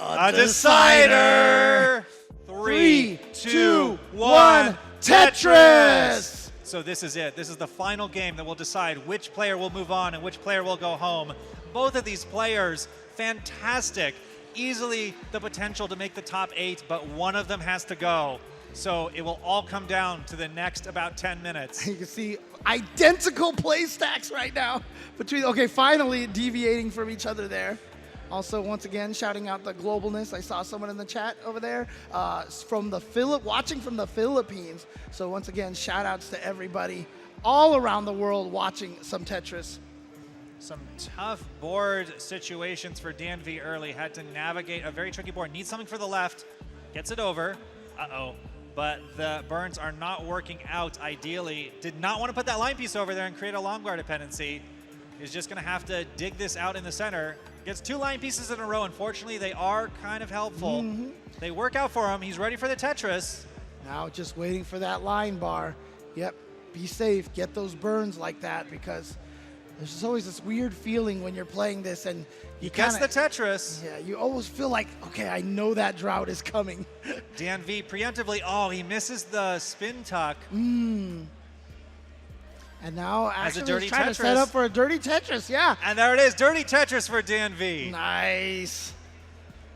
a decider. 3, 2, 1, Tetris! So this is it. This is the final game that will decide which player will move on and which player will go home. Both of these players, fantastic. Easily the potential to make the top 8, but one of them has to go. So it will all come down to the next about 10 minutes. You can see identical play stacks right now between, okay, finally deviating from each other there. Also, once again, shouting out the globalness. I saw someone in the chat over there from watching from the Philippines. So once again, shout outs to everybody all around the world watching some Tetris. Some tough board situations for DanV early. Had to navigate a very tricky board. Needs something for the left. Gets it over. Uh-oh. But the burns are not working out ideally. Did not want to put that line piece over there and create a long bar dependency. Is just going to have to dig this out in the center. Gets 2 line pieces in a row. Unfortunately, they are kind of helpful. They work out for him. He's ready for the Tetris. Now just waiting for that line bar. Yep, be safe. Get those burns like that because there's just always this weird feeling when you're playing this and you gets the Tetris. Yeah, you always feel like, okay, I know that drought is coming. DanV preemptively, oh, he misses the spin tuck. And now actually dirty trying Tetris. to set up for a dirty Tetris, yeah. And there it is, dirty Tetris for DanV. Nice.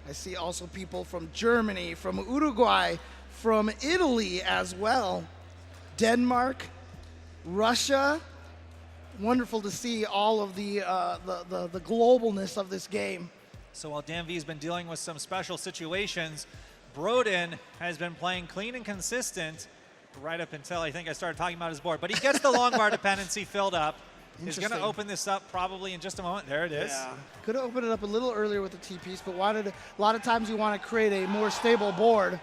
I see also people from Germany, from Uruguay, from Italy as well. Denmark, Russia. Wonderful to see all of the globalness of this game. So while DanV has been dealing with some special situations, Brodin has been playing clean and consistent right up until I think I started talking about his board. But he gets the long bar dependency filled up. He's going to open this up probably in just a moment. There it is. Yeah. Could have opened it up a little earlier with the T-piece, but a lot of times you want to create a more stable board.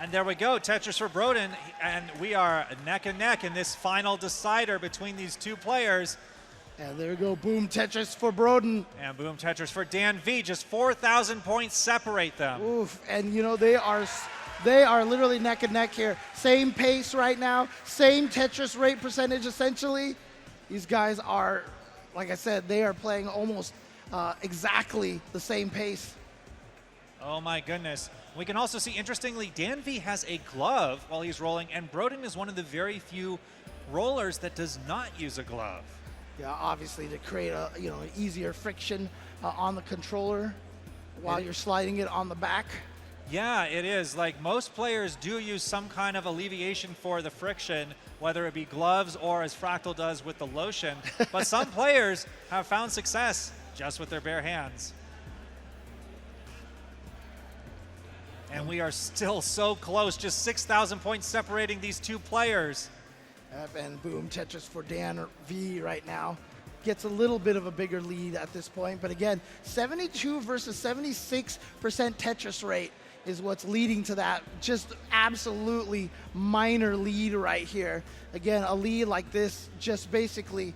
And there we go, Tetris for Brodin, and we are neck and neck in this final decider between these two players. And there we go, boom Tetris for Brodin. And boom Tetris for DanV, just 4,000 points separate them. Oof, and you know, they are literally neck and neck here. Same pace right now, same Tetris rate percentage essentially. These guys are, like I said, they are playing almost exactly the same pace. Oh my goodness. We can also see, interestingly, DanV has a glove while he's rolling, and Brodin is one of the very few rollers that does not use a glove. Yeah, obviously to create a easier friction on the controller while you're sliding it on the back. Yeah, it is. Like, most players do use some kind of alleviation for the friction, whether it be gloves or as Fractal does with the lotion. But some players have found success just with their bare hands. And we are still so close, just 6,000 points separating these two players. And boom, Tetris for DanV right now. Gets a little bit of a bigger lead at this point. But again, 72 versus 76% Tetris rate is what's leading to that just absolutely minor lead right here. Again, a lead like this just basically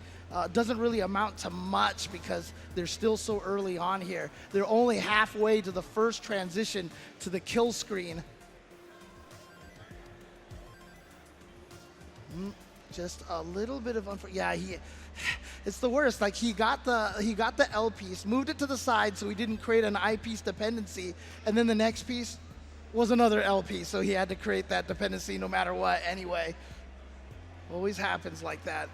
doesn't really amount to much because they're still so early on here. They're only halfway to the first transition to the kill screen. Just a little bit of it's the worst. Like, he got the L piece, moved it to the side so he didn't create an I piece dependency, and then the next piece was another L piece, so he had to create that dependency no matter what anyway. Always happens like that.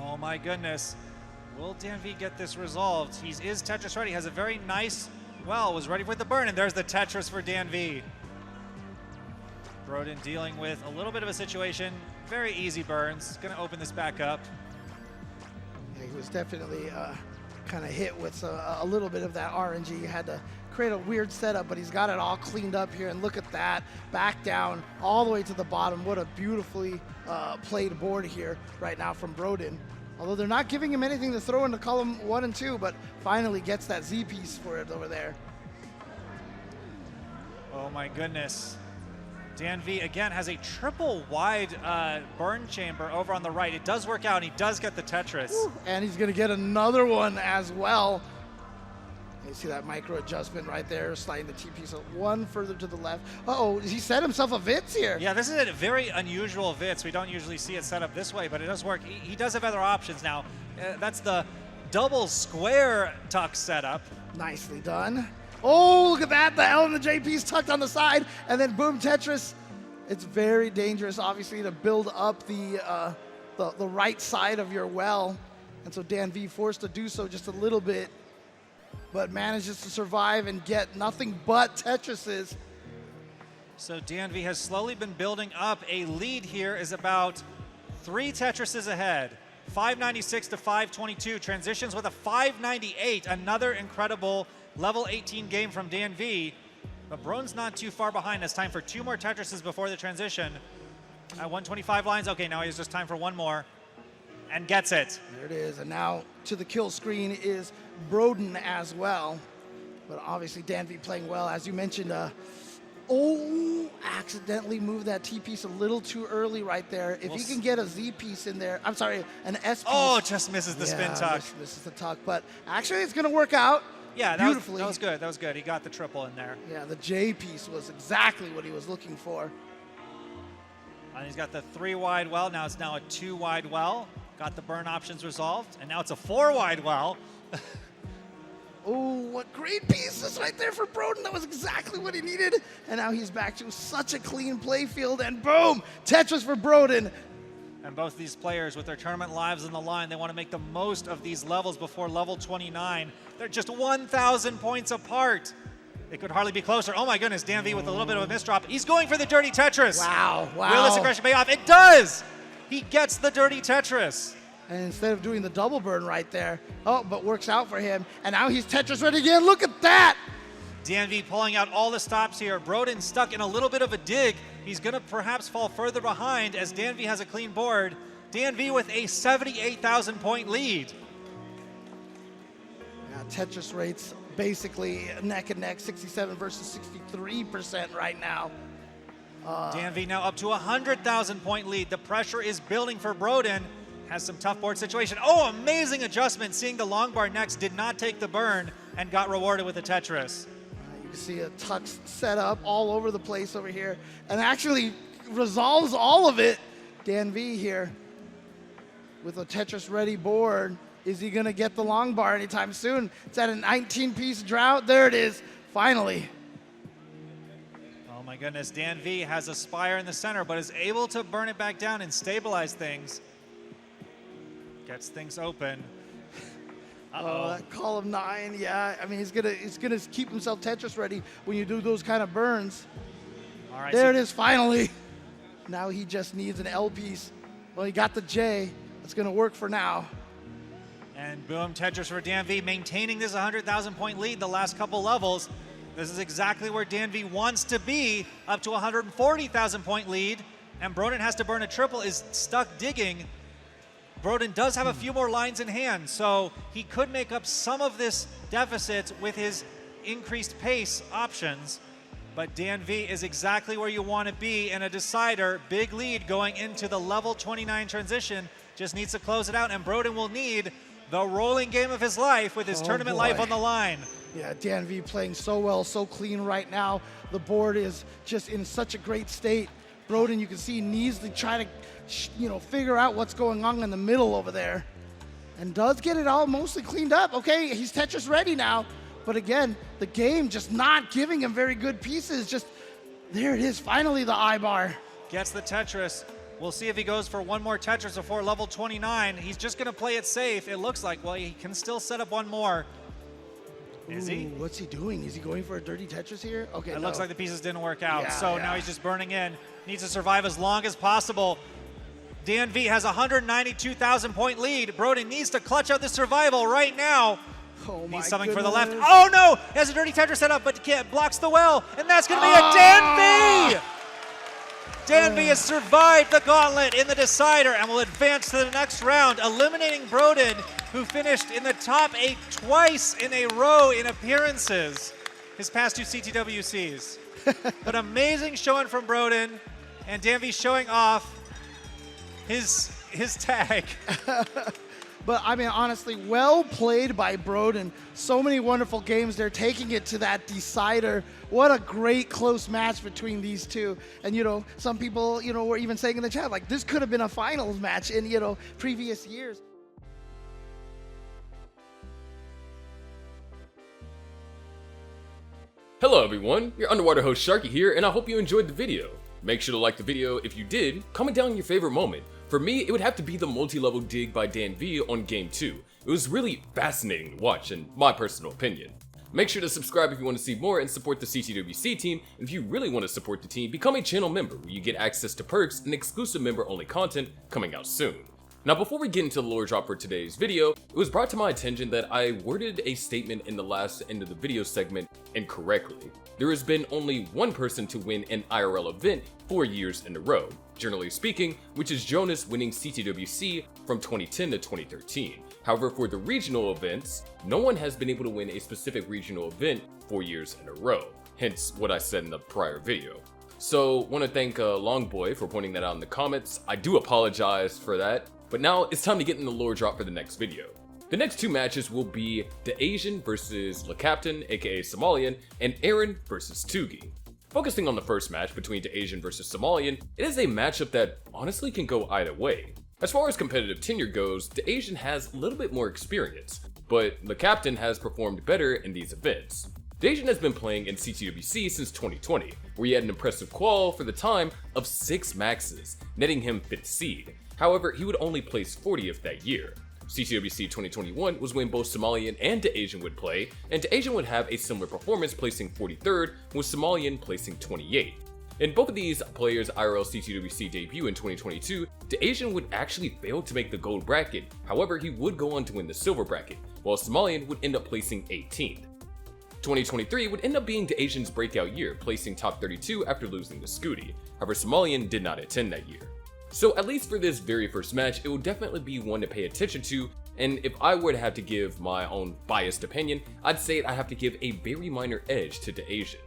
Oh my goodness. Will DanV get this resolved? He is Tetris ready. Has a very nice, was ready for the burn, and there's the Tetris for DanV. Brodin dealing with a little bit of a situation. Very easy burns. Gonna open this back up. Yeah, he was definitely kind of hit with a little bit of that RNG. He had to create a weird setup, but he's got it all cleaned up here, and look at that. Back down all the way to the bottom. What a beautifully played board here right now from Brodin. Although they're not giving him anything to throw into column 1 and 2, but finally gets that Z piece for it over there. Oh my goodness. DanV again has a triple wide burn chamber over on the right. It does work out, and he does get the Tetris. Woo. And he's gonna get another one as well. You see that micro adjustment right there, sliding the T-piece one further to the left. Uh-oh, he set himself a Vitz here. Yeah, this is a very unusual Vitz. We don't usually see it set up this way, but it does work. He does have other options now. That's the double square tuck setup. Nicely done. Oh, look at that, the L and the J piece tucked on the side, and then boom, Tetris. It's very dangerous, obviously, to build up the right side of your well, and so DanV forced to do so just a little bit, but manages to survive and get nothing but Tetrises. So DanV has slowly been building up. A lead here is about 3 Tetrises ahead. 596 to 522, transitions with a 598, another incredible level 18 game from DanV. But Brodin's not too far behind. It's time for 2 more Tetrises before the transition. At 125 lines, okay, now he has just time for 1 more. And gets it. There it is, and now to the kill screen is Brodin as well. But obviously DanV playing well, as you mentioned. Accidentally moved that T piece a little too early right there. If you can get a Z piece in there, I'm sorry, an S piece. Oh, just misses the spin tuck. Misses the tuck, but actually it's gonna work out. Yeah, beautifully. That was good. That was good. He got the triple in there. Yeah, the J piece was exactly what he was looking for. And he's got the 3 wide well. Now it's a 2 wide well. Got the burn options resolved, and now it's a 4 wide well. Oh, what great pieces right there for Brodin. That was exactly what he needed. And now he's back to such a clean play field, and boom, Tetris for Brodin. And both these players with their tournament lives on the line, they want to make the most of these levels before level 29. They're just 1,000 points apart. It could hardly be closer. Oh my goodness, DanV with a little bit of a misdrop. He's going for the dirty Tetris. Wow. Will this aggression pay off? It does! He gets the dirty Tetris. And instead of doing the double burn right there, but works out for him. And now he's Tetris ready again. Look at that. DanV pulling out all the stops here. Brodin stuck in a little bit of a dig. He's going to perhaps fall further behind as DanV has a clean board. DanV with a 78,000 point lead. Yeah, Tetris rates basically neck and neck, 67 versus 63% right now. DanV now up to 100,000 point lead. The pressure is building for Brodin. Has some tough board situation. Oh, amazing adjustment. Seeing the long bar next, did not take the burn and got rewarded with a Tetris. You can see a tux set up all over the place over here and actually resolves all of it. DanV here with a Tetris ready board. Is he gonna get the long bar anytime soon? It's at a 19-piece drought. There it is, finally. Oh my goodness, DanV has a spire in the center, but is able to burn it back down and stabilize things. Gets things open. Oh, that column 9, yeah. I mean, he's gonna keep himself Tetris ready when you do those kind of burns. All right, there it is, finally. Now he just needs an L piece. Well, he got the J. That's gonna work for now. And boom, Tetris for DanV, maintaining this 100,000 point lead the last couple levels. This is exactly where DanV wants to be, up to 140,000 point lead. And Brodin has to burn a triple, is stuck digging. Brodin does have a few more lines in hand, so he could make up some of this deficit with his increased pace options. But DanV is exactly where you want to be in a decider. Big lead going into the level 29 transition. Just needs to close it out, and Brodin will need the rolling game of his life with his tournament life on the line. Yeah, DanV playing so well, so clean right now. The board is just in such a great state. Brodin, you can see, needs to try to figure out what's going on in the middle over there. And does get it all mostly cleaned up. Okay, he's Tetris ready now. But again, the game just not giving him very good pieces. Just, there it is, finally the I bar. Gets the Tetris. We'll see if he goes for one more Tetris before level 29. He's just gonna play it safe. It looks like, well, he can still set up one more. Is he? What's he doing? Is he going for a dirty Tetris here? Okay, It looks like the pieces didn't work out. Yeah, so now he's just burning in. Needs to survive as long as possible. DanV has a 192,000 point lead. Brodin needs to clutch out the survival right now. Oh my Needs something goodness. for the left. Oh no! He has a dirty Tetris set up, but can't, blocks the well. And that's gonna be a DanV! DanV has survived the gauntlet in the decider and will advance to the next round, eliminating Brodin, who finished in the top 8 twice in a row in appearances, his past 2 CTWCs. But amazing showing from Brodin, and DanV showing off his tag. But I mean, honestly, well played by Brodin. So many wonderful games. They're taking it to that decider. What a great close match between these two. And, some people, were even saying in the chat, like, this could have been a finals match in, previous years. Hello everyone, your underwater host Sharky here, and I hope you enjoyed the video. Make sure to like the video if you did, comment down your favorite moment. For me, it would have to be the multi-level dig by DanV on Game 2. It was really fascinating to watch, in my personal opinion. Make sure to subscribe if you want to see more and support the CTWC team, and if you really want to support the team, become a channel member where you get access to perks and exclusive member-only content coming out soon. Now before we get into the lore drop for today's video, it was brought to my attention that I worded a statement in the last end of the video segment incorrectly. There has been only one person to win an IRL event 4 years in a row, generally speaking, which is Jonas winning CTWC from 2010 to 2013. However, for the regional events, no one has been able to win a specific regional event 4 years in a row, hence what I said in the prior video. So, want to thank Longboy for pointing that out in the comments. I do apologize for that. But now it's time to get in the lore drop for the next video. The next 2 matches will be the Asian versus Le Captain, aka Somalian, and Aaron versus Tugi. Focusing on the first match between the Asian versus Somalian, it is a matchup that honestly can go either way. As far as competitive tenure goes, the Asian has a little bit more experience, but Le Captain has performed better in these events. The Asian has been playing in CTWC since 2020, where he had an impressive qual for the time of 6 maxes, netting him 5th seed. However, he would only place 40th that year. CTWC 2021 was when both Somalian and DeAsian would play, and DeAsian would have a similar performance placing 43rd, with Somalian placing 28th. In both of these players' IRL CTWC debut in 2022, the Asian would actually fail to make the gold bracket, however he would go on to win the silver bracket, while Somalian would end up placing 18th. 2023 would end up being the Asian's breakout year, placing top 32 after losing to Scooty, however Somalian did not attend that year. So at least for this very first match, it will definitely be one to pay attention to, and if I were to have to give my own biased opinion, I'd say I have to give a very minor edge to the Asian.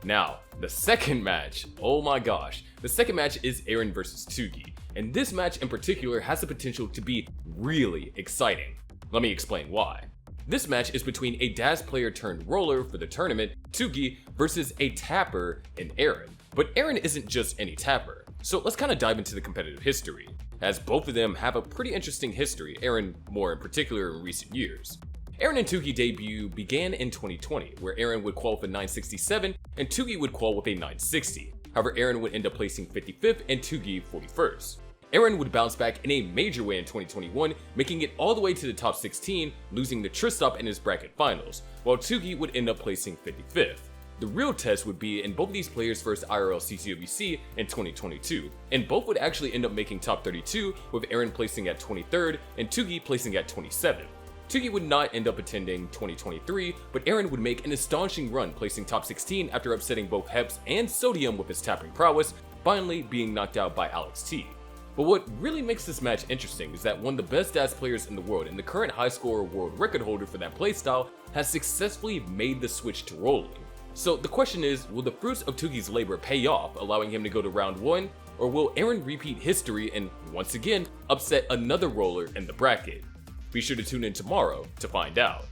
Now, the second match, oh my gosh, the second match is Aaron versus Tugi, and this match in particular has the potential to be really exciting. Let me explain why. This match is between a Daz player turned roller for the tournament, Tugi, versus a tapper in Aaron. But Aaron isn't just any tapper, so let's kind of dive into the competitive history, as both of them have a pretty interesting history, Aaron more in particular in recent years. Aaron and Tugi debut began in 2020, where Aaron would qual with a 967 and Tugi would qual with a 960. However, Aaron would end up placing 55th and Tugi 41st. Aaron would bounce back in a major way in 2021, making it all the way to the top 16, losing to Tristop in his bracket finals, while Tugi would end up placing 55th. The real test would be in both of these players' first IRL CTWC in 2022, and both would actually end up making top 32, with Aaron placing at 23rd and Tugi placing at 27th. Tugi would not end up attending 2023, but Aaron would make an astonishing run, placing top 16 after upsetting both Heps and Sodium with his tapping prowess, finally being knocked out by Alex T. But what really makes this match interesting is that one of the best Daz players in the world and the current high scorer world record holder for that playstyle has successfully made the switch to rolling. So the question is, will the fruits of Tugi's labor pay off, allowing him to go to round 1, or will Aaron repeat history and once again upset another roller in the bracket? Be sure to tune in tomorrow to find out.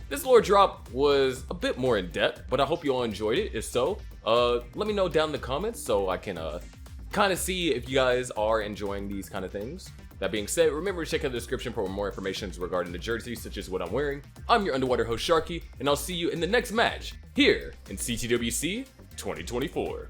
This lore drop was a bit more in depth, but I hope you all enjoyed it. If so, let me know down in the comments so I can kind of see if you guys are enjoying these kind of things. That being said, remember to check out the description for more information regarding the jerseys, such as what I'm wearing. I'm your underwater host Sharky, and I'll see you in the next match here in CTWC 2024.